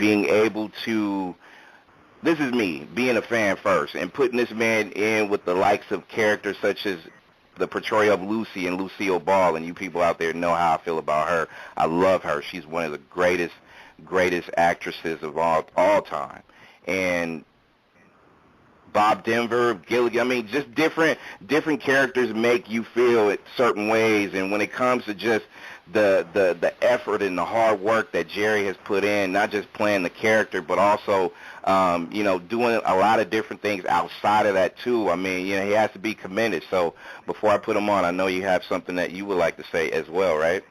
being able to, this is me, being a fan first, and putting this man in with the likes of characters such as the portrayal of Lucy and Lucille Ball, and you people out there know how I feel about her. I love her. She's one of the greatest actresses of all time. And Bob Denver, Gilligan, I mean, just different characters make you feel it certain ways. And when it comes to just the effort and the hard work that Jerry has put in, not just playing the character, but also, doing a lot of different things outside of that too. I mean, he has to be commended. So before I put him on, I know you have something that you would like to say as well, right?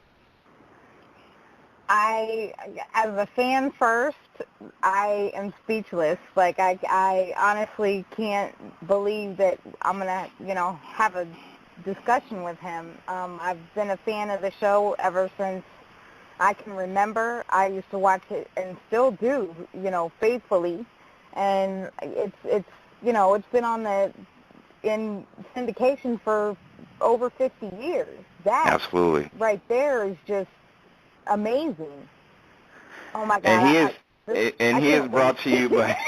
As a fan first, I am speechless. Like, I honestly can't believe that I'm going to, have a discussion with him. I've been a fan of the show ever since I can remember. I used to watch it and still do, faithfully. And it's been in syndication for over 50 years. That absolutely right there is just amazing. Oh my God. And he is brought to you by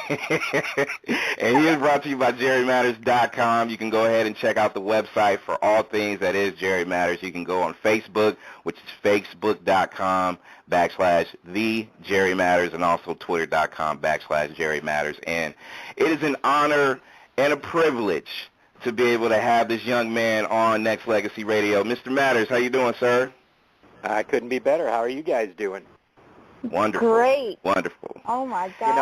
JerryMatters.com. You can go ahead and check out the website for all things that is Jerry Matters. You can go on Facebook, which is Facebook.com/The Jerry Matters, and also Twitter.com/Jerry Matters. And it is an honor and a privilege to be able to have this young man on Next Legacy Radio. Mr. Matters, how you doing, sir? I couldn't be better. How are you guys doing? Wonderful. Great. Wonderful. Oh my God.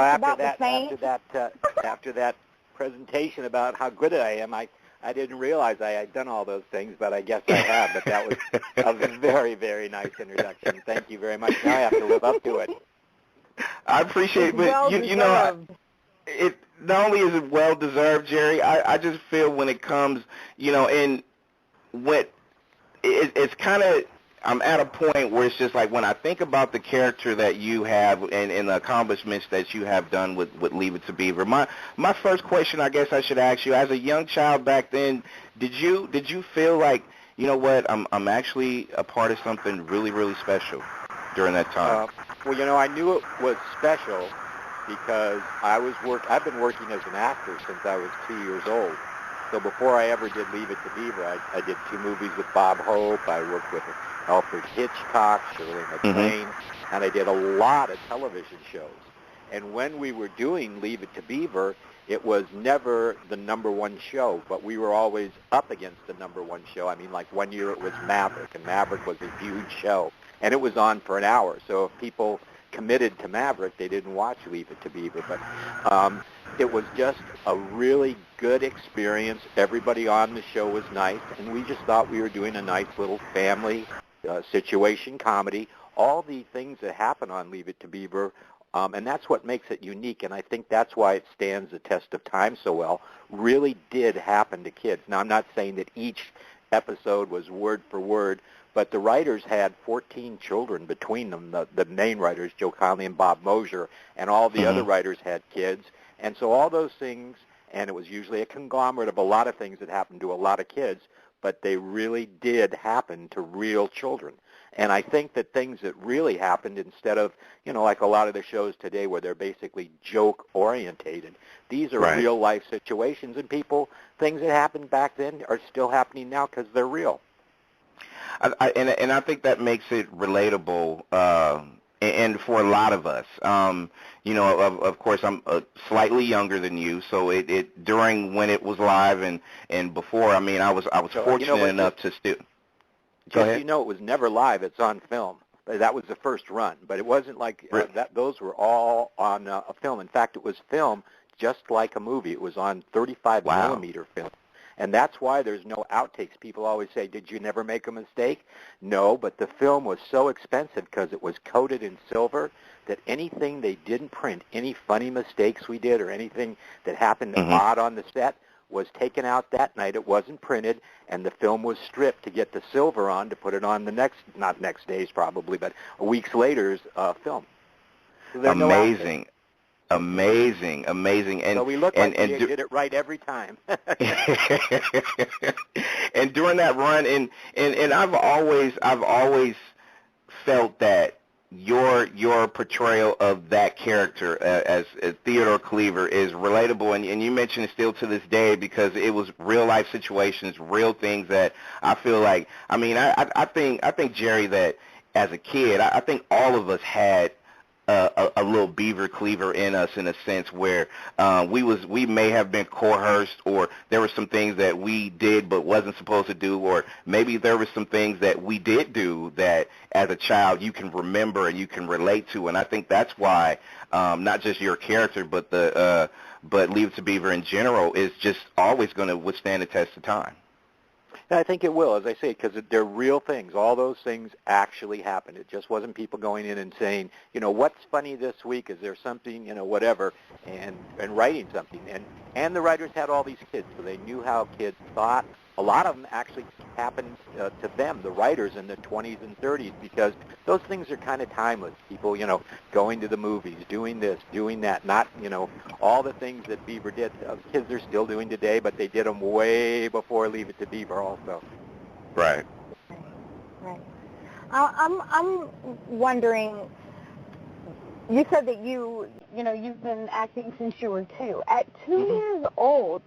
After that presentation about how good I am, I didn't realize I had done all those things, but I guess I have. But that was a very, very nice introduction. Thank you very much. Now I have to live up to it. I appreciate it, but it not only is it well deserved, Jerry. I just feel when it comes, and what it's kind of. I'm at a point where it's just like when I think about the character that you have and the accomplishments that you have done with Leave It to Beaver. My first question, I guess I should ask you, as a young child back then, did you feel like, you know what, I'm actually a part of something really, really special during that time? I knew it was special because I've been working as an actor since I was 2 years old. So before I ever did Leave It to Beaver, I did 2 movies with Bob Hope. I worked with Alfred Hitchcock, Shirley MacLaine, and I did a lot of television shows. And when we were doing Leave It to Beaver, it was never the number one show, but we were always up against the number one show. I mean, like one year it was Maverick, and Maverick was a huge show, and it was on for an hour. So if people committed to Maverick, they didn't watch Leave It to Beaver. But it was just a really good experience. Everybody on the show was nice, and we just thought we were doing a nice little family situation comedy. All the things that happen on Leave It to Beaver, and that's what makes it unique, and I think that's why it stands the test of time so well, really did happen to kids. Now, I'm not saying that each episode was word for word, but the writers had 14 children between them, the main writers, Joe Conley and Bob Mosier, and all the other writers had kids. And so all those things, and it was usually a conglomerate of a lot of things that happened to a lot of kids, but they really did happen to real children. And I think that things that really happened, instead of, like a lot of the shows today where they're basically joke-orientated, these are real-life situations, and things that happened back then are still happening now because they're real. And I think that makes it relatable, and for a lot of us. Of course, I'm slightly younger than you, so it during when it was live and before. I mean, I was fortunate enough to still. Go ahead. It was never live. It's on film. That was the first run, but it wasn't like that. Those were all on a film. In fact, it was film just like a movie. It was on 35 millimeter film. And that's why there's no outtakes. People always say, did you never make a mistake? No, but the film was so expensive because it was coated in silver that anything they didn't print, any funny mistakes we did or anything that happened odd on the set was taken out that night. It wasn't printed, and the film was stripped to get the silver on to put it on the not next day's probably, but a week's later's film. So amazing. Amazing. And so we look like we did it right every time. And during that run, and I've always felt that your portrayal of that character as Theodore Cleaver is relatable, and you mentioned it still to this day because it was real life situations, real things that I feel like. I mean, I think Jerry, that as a kid, I think all of us had a little Beaver Cleaver in us, in a sense where we may have been coerced, or there were some things that we did but wasn't supposed to do, or maybe there were some things that we did do that as a child you can remember and you can relate to. And I think that's why not just your character but Leave It to Beaver in general is just always going to withstand the test of time. And I think it will, as I say, because they're real things. All those things actually happened. It just wasn't people going in and saying, what's funny this week? Is there something, whatever, and writing something. And the writers had all these kids, so they knew how kids thought. A lot of them actually happened to them, the writers, in the 20s and 30s, because those things are kind of timeless. People, going to the movies, doing this, doing that, not, all the things that Beaver did, kids are still doing today, but they did them way before Leave It to Beaver also. Right. Right. I'm wondering, you said that you've been acting since you were 2. At 2 years old,